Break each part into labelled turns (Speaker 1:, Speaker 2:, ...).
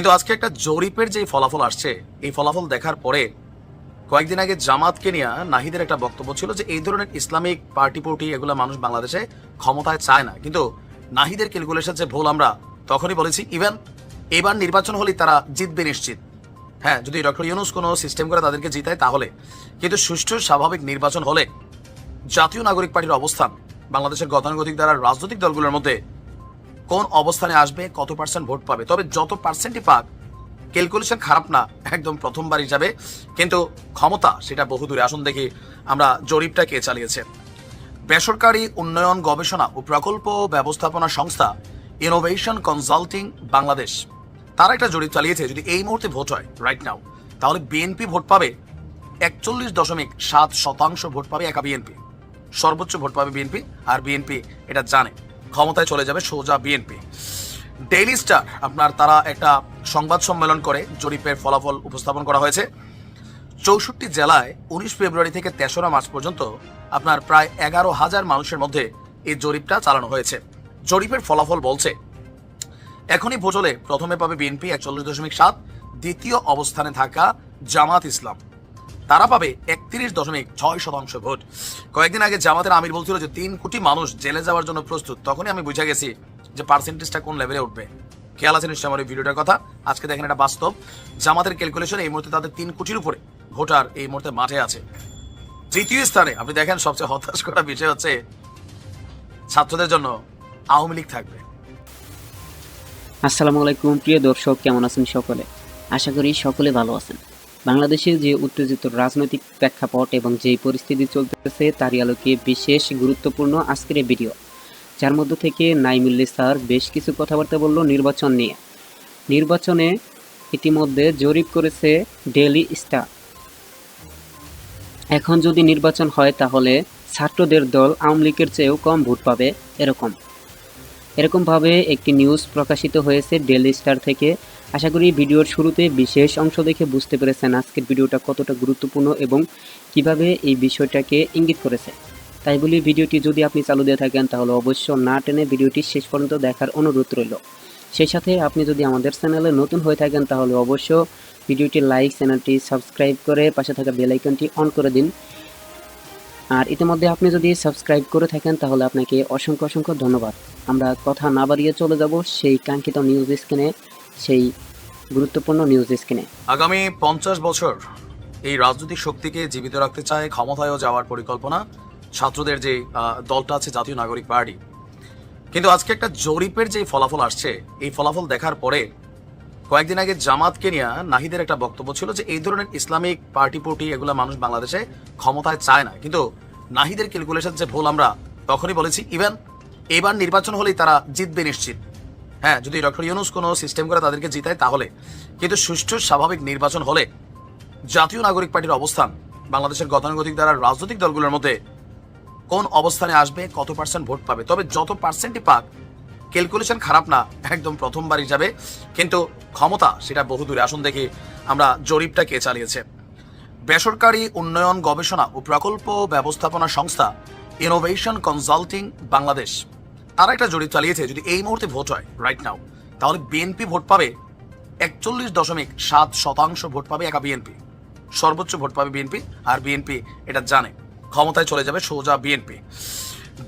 Speaker 1: কিন্তু আজকে একটা জরিপের যে ফলাফল আসছে, এই ফলাফল দেখার পরে কয়েকদিন আগে জামাতকে নিয়ে নাহিদের একটা বক্তব্য ছিল যে এই ধরনের ইসলামিক পার্টি এগুলো মানুষ বাংলাদেশে ক্ষমতায় চায় না। কিন্তু নাহিদের ক্যালকুলেশন যে ভুল আমরা তখনই বলেছি। ইভেন এবার নির্বাচন হলেই তারা জিতবে নিশ্চিত। হ্যাঁ, যদি ডক্টর ইউনূস কোনো সিস্টেম করে তাদেরকে জিতায় তাহলে। কিন্তু সুষ্ঠু স্বাভাবিক নির্বাচন হলে জাতীয় নাগরিক পার্টির অবস্থান বাংলাদেশের গতানুগতিক দ্বারা রাজনৈতিক দলগুলোর মধ্যে কোন অবস্থানে আসবে, কত পার্সেন্ট ভোট পাবে, তবে যত পার্সেন্টই পাক ক্যালকুলেশন খারাপ না, একদম প্রথমবার হিসাবে। কিন্তু ক্ষমতা সেটা বহুদূরে। আসুন দেখি আমরা জরিপটা কে চালিয়েছে। বেসরকারি উন্নয়ন গবেষণা ও প্রকল্প ব্যবস্থাপনা সংস্থা ইনোভেশন কনসাল্টিং বাংলাদেশ তারা একটা জরিপ চালিয়েছে। যদি এই মুহূর্তে ভোট হয় রাইট নাও, তাহলে বিএনপি ভোট পাবে 41.7% ভোট পাবে একা বিএনপি। সর্বোচ্চ ভোট পাবে বিএনপি, আর বিএনপি এটা জানে, ক্ষমতায় চলে যাবে সোজা বিএনপি। ডেইলি স্টার আপনার তারা একটা সংবাদ সম্মেলন করে জরিপের ফলাফল উপস্থাপন করা হয়েছে। 64 জেলায় 19 ফেব্রুয়ারি থেকে 3রা মার্চ পর্যন্ত আপনার প্রায় 11,000 মানুষের মধ্যে এই জরিপটা চালানো হয়েছে। জরিপের ফলাফল বলছে এখনই ভোট হলে প্রথমে পাবে বিএনপি 41.7, দ্বিতীয় অবস্থানে থাকা জামাত ইসলাম তারা পাবে 31.6% ভোট। কয়েকদিন আগে জামাতের আমির বলছিল যে 3 কোটি মানুষ জেলে যাওয়ার জন্য প্রস্তুত, তখনই আমি বুঝে গেছি যে পার্সেন্টেজটা কোন লেভেলে উঠবে। খেয়াল আছে নিশ্চয় আমার এই ভিডিওটার কথা। আজকে দেখেন এটা বাস্তব। জামাতের ক্যালকুলেশন এই মুহূর্তে তাদের 3 কোটির উপরে ভোটার এই মুহূর্তে মাঠে আছে। তৃতীয় স্থানে আপনি দেখেন সবচেয়ে হতাশ করা বিষয় হচ্ছে ছাত্রদের জন্য আওয়ামী লীগ থাকবে।
Speaker 2: আসসালামু আলাইকুম প্রিয় দর্শক, কেমন আছেন সকলে? আশা করি সকলে ভালো আছেন। বাংলাদেশের যে উত্তেজিত রাজনৈতিক প্রেক্ষাপট এবং যেই পরিস্থিতি চলতেছে তারই আলোকে বিশেষ গুরুত্বপূর্ণ আজকের এই ভিডিও, যার মধ্য থেকে নাইমুল্লি স্যার বেশ কিছু কথাবার্তা বলল নির্বাচন নিয়ে। নির্বাচনে ইতিমধ্যে জরিপ করেছে ডেইলি স্টার। এখন যদি নির্বাচন হয় তাহলে ছাত্রদের দল আওয়ামী লীগের চেয়েও কম ভোট পাবে, এরকমভাবে একটি নিউজ প্রকাশিত হয়েছে ডেইলি স্টার থেকে। আশা করি ভিডিওর শুরুতে বিশেষ অংশ দেখে বুঝতে পেরেছেন আজকের ভিডিওটা কতটা গুরুত্বপূর্ণ এবং কিভাবে এই বিষয়টাকে ইঙ্গিত করেছে। তাই বলি ভিডিওটি যদি আপনি চালু দিয়ে থাকেন তাহলে অবশ্য না টেনে ভিডিওটি শেষ পর্যন্ত দেখার অনুরোধ রইল। সেই সাথে আপনি যদি আমাদের চ্যানেলে নতুন হয়ে থাকেন তাহলে অবশ্য ভিডিওটি লাইক, চ্যানেলটি সাবস্ক্রাইব করে পাশে থাকা বেল আইকনটি অন করে দিন। আর ইতিমধ্যে আপনি যদি সাবস্ক্রাইব করে থাকেন তাহলে আপনাকে অসংখ্য অসংখ্য ধন্যবাদ। আমরা কথা না বাড়িয়ে চলে যাব সেই কাঙ্ক্ষিত নিউজ স্ক্রিনে, সেই গুরুত্বপূর্ণ নিউজ স্ক্রিনে।
Speaker 1: আগামী 50 বছর এই রাজনৈতিক শক্তিকে জীবিত রাখতে চায় ক্ষমতায়ও যাওয়ার পরিকল্পনা ছাত্রদের যে দলটা আছে জাতীয় নাগরিক পার্টি। কিন্তু আজকে একটা জরিপের যে ফলাফল আসছে, এই ফলাফল দেখার পরে কয়েকদিন আগে জামাতকে নিয়ে নাহিদের একটা বক্তব্য ছিল যে এই ধরনের ইসলামিক পার্টি এগুলো মানুষ বাংলাদেশে ক্ষমতায় চায় না। কিন্তু নাহিদের ক্যালকুলেশন যে ভুল আমরা তখনই বলেছি। ইভেন এবার নির্বাচন হলেই তারা জিতবে নিশ্চিত। হ্যাঁ, যদি ডক্টর ইউনূস কোনো সিস্টেম করে তাদেরকে জিতায় তাহলে। কিন্তু সুষ্ঠু স্বাভাবিক নির্বাচন হলে জাতীয় নাগরিক পার্টির অবস্থান বাংলাদেশের গতানুগতিক দ্বারা রাজনৈতিক দলগুলোর মধ্যে কোন অবস্থানে আসবে, কত পার্সেন্ট ভোট পাবে, তবে যত পার্সেন্টই পাক ক্যালকুলেশন খারাপ না, একদম প্রথমবার হিসাবে। কিন্তু ক্ষমতা সেটা বহুদূরে। আসুন দেখি আমরা জরিপটা কে চালিয়েছে। বেসরকারি উন্নয়ন গবেষণা ও প্রকল্প ব্যবস্থাপনা সংস্থা ইনোভেশন কনসাল্টিং বাংলাদেশ তারা একটা জরিপ চালিয়েছে। যদি এই মুহূর্তে ভোট হয় রাইট নাও, তাহলে বিএনপি ভোট পাবে 41.7% ভোট পাবে একা বিএনপি। সর্বোচ্চ ভোট পাবে বিএনপি, আর বিএনপি এটা জানে, ক্ষমতায় চলে যাবে সোজা বিএনপি।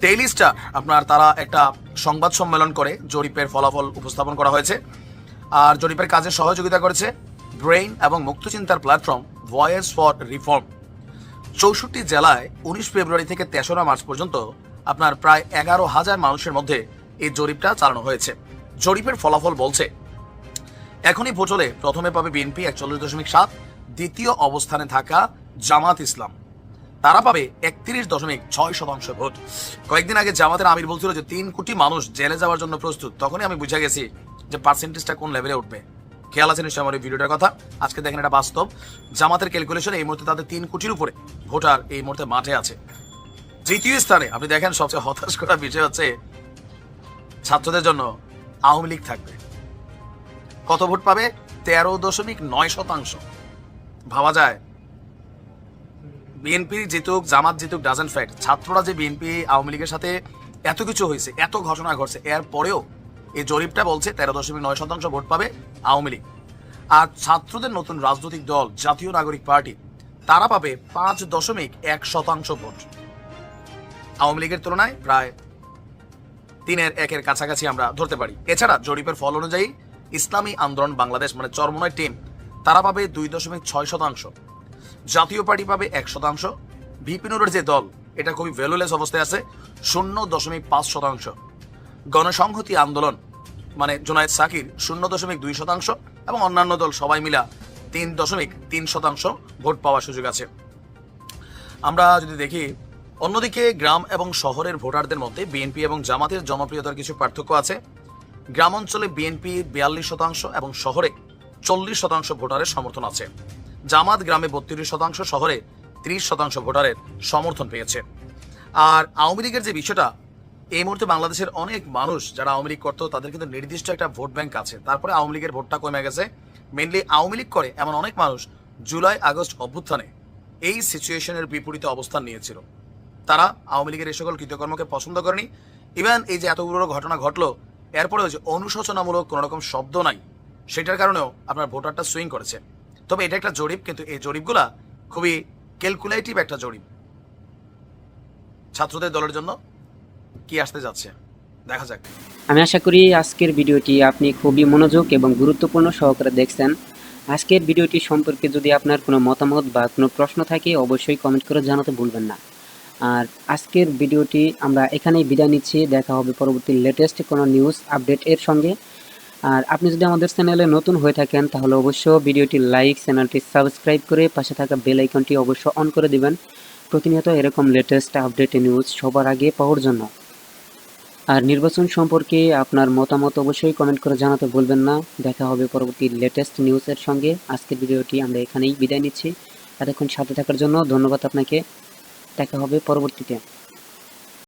Speaker 1: ডেইলি স্টার আপনার তারা একটা সংবাদ সম্মেলন করে জরিপের ফলাফল উপস্থাপন করা হয়েছে। আর জরিপের কাজে সহযোগিতা করেছে ব্রেইন এবং মুক্তচিন্তার প্ল্যাটফর্ম ভয়েস ফর রিফর্ম। 64 জেলায় 19 ফেব্রুয়ারি থেকে 3রা মার্চ পর্যন্ত আপনার প্রায় 11,000 মানুষের মধ্যে এই জরিপটা চালানো হয়েছে। জরিপের ফলাফল বলছে এখনই ভোট হলে প্রথমে পাবে বিএনপি 41.7, দ্বিতীয় অবস্থানে থাকা জামাত ইসলাম তারা পাবে 31.6% ভোট। কয়েকদিন আগে জামাতের আমির বলছিল যে 3 কোটি মানুষ জেলে যাওয়ার জন্য প্রস্তুত, তখনই আমি বুঝে গেছি যে পার্সেন্টেজটা কোন লেভেলে উঠবে। খেয়াল আছে নিশ্চয় আমার এই ভিডিওটার কথা। আজকে দেখেন এটা বাস্তব। জামাতের ক্যালকুলেশন এই মুহূর্তে তাদের 3 কোটির উপরে ভোটার এই মুহূর্তে মাঠে আছে। তৃতীয় স্থানে আপনি দেখেন সবচেয়ে হতাশ করা বিষয় হচ্ছে ছাত্রদের জন্য আওয়ামী লীগ থাকবে। কত ভোট পাবে? 13.9%। ভাবা যায় বিএনপি জিতুক, জামাত জিতুক, ডাজেন্ট ফ্যাক্ট। ছাত্ররা যে বিএনপি আওয়ামী লীগের সাথে এত কিছু হয়েছে, এত ঘটনা ঘটছে, এর পরেও এই জরিপটা বলছে 13.9% ভোট পাবে আওয়ামী লীগ। আর ছাত্রদের নতুন রাজনৈতিক দল জাতীয় নাগরিক পার্টি তারা পাবে 5.1% ভোট। আওয়ামী লীগের তুলনায় প্রায় 3/1 কাছাকাছি আমরা ধরতে পারি। এছাড়া জরিপের ফল অনুযায়ী ইসলামী আন্দোলন বাংলাদেশ মানে চরমোনাই টিম তারা পাবে 2.6%, জাতীয় পার্টি পাবে 1%, ভিপি নুরের যে দল এটা খুবই ভ্যালুলেস অবস্থায় আছে 0.5%, গণসংহতি আন্দোলন মানে জুনায়েদ সাকির 0.2% এবং অন্যান্য দল সবাই মিলা 3.3% ভোট পাওয়ার সুযোগ আছে। আমরা যদি দেখি অন্যদিকে গ্রাম এবং শহরের ভোটারদের মধ্যে বিএনপি এবং জামাতের জনপ্রিয়তার কিছু পার্থক্য আছে। গ্রাম অঞ্চলে বিএনপি 42% এবং শহরে 40% ভোটারের সমর্থন আছে। জামাত গ্রামে 32%, শহরে 30% ভোটারের সমর্থন পেয়েছে। আর আওয়ামী লীগের যে বিষয়টা, এই মুহূর্তে বাংলাদেশের অনেক মানুষ যারা আওয়ামী লীগ করতো তাদের কিন্তু নির্দিষ্ট একটা ভোট ব্যাংক আছে। তারপরে আওয়ামী লীগের ভোটটা কমে গেছে। মেনলি আওয়ামী লীগ করে এমন অনেক মানুষ জুলাই আগস্ট অভ্যুত্থানে এই সিচুয়েশনের বিপরীতে অবস্থান নিয়েছিল। তারা আওয়ামী লীগের এই সকল কৃতকর্মকে পছন্দ করেনি। ইভেন এই যে এতগুলো ঘটনা ঘটলো এরপরেও যে অনুশোচনামূলক কোনো রকম শব্দ নাই, সেটার কারণেও আপনার ভোটারটা সুইং করেছে। তবে এটা একটা জরিপ, কিন্তু এই জরিপগুলা খুবই ক্যালকুলেটিভ একটা জরিপ। ছাত্রদের দলের জন্য কি আসতে যাচ্ছে দেখা যাক।
Speaker 2: আমি আশা করি আজকের ভিডিওটি আপনি খুবই মনোযোগ এবং গুরুত্বপূর্ণ সহকারে দেখছেন। আজকের ভিডিওটি সম্পর্কে যদি আপনার কোনো মতামত বা কোনো প্রশ্ন থাকে অবশ্যই কমেন্ট করে জানাতে ভুলবেন না। আর আজকের ভিডিওটি আমরা এখানেই বিদায় নিচ্ছি। দেখা হবে পরবর্তী লেটেস্ট কোনো নিউজ আপডেট এর সঙ্গে। আর আপনি যদি আমাদের চ্যানেলে নতুন হয়ে থাকেন তাহলে অবশ্যই ভিডিওটি লাইক, চ্যানেলটি সাবস্ক্রাইব করে পাশে থাকা বেল আইকনটি অবশ্য অন করে দিবেন প্রতিনিয়ত এরকম লেটেস্ট আপডেট নিউজ সবার আগে পাওয়ার জন্য। আর নির্বাচন সম্পর্কে আপনার মতামত অবশ্যই কমেন্ট করে জানাতে ভুলবেন না। দেখা হবে পরবর্তী লেটেস্ট নিউজের সঙ্গে। আজকের ভিডিওটি আমরা এখানেই বিদায় নিচ্ছি। এতক্ষণ সাথে থাকার জন্য ধন্যবাদ আপনাকে। দেখা হবে পরবর্তীতে।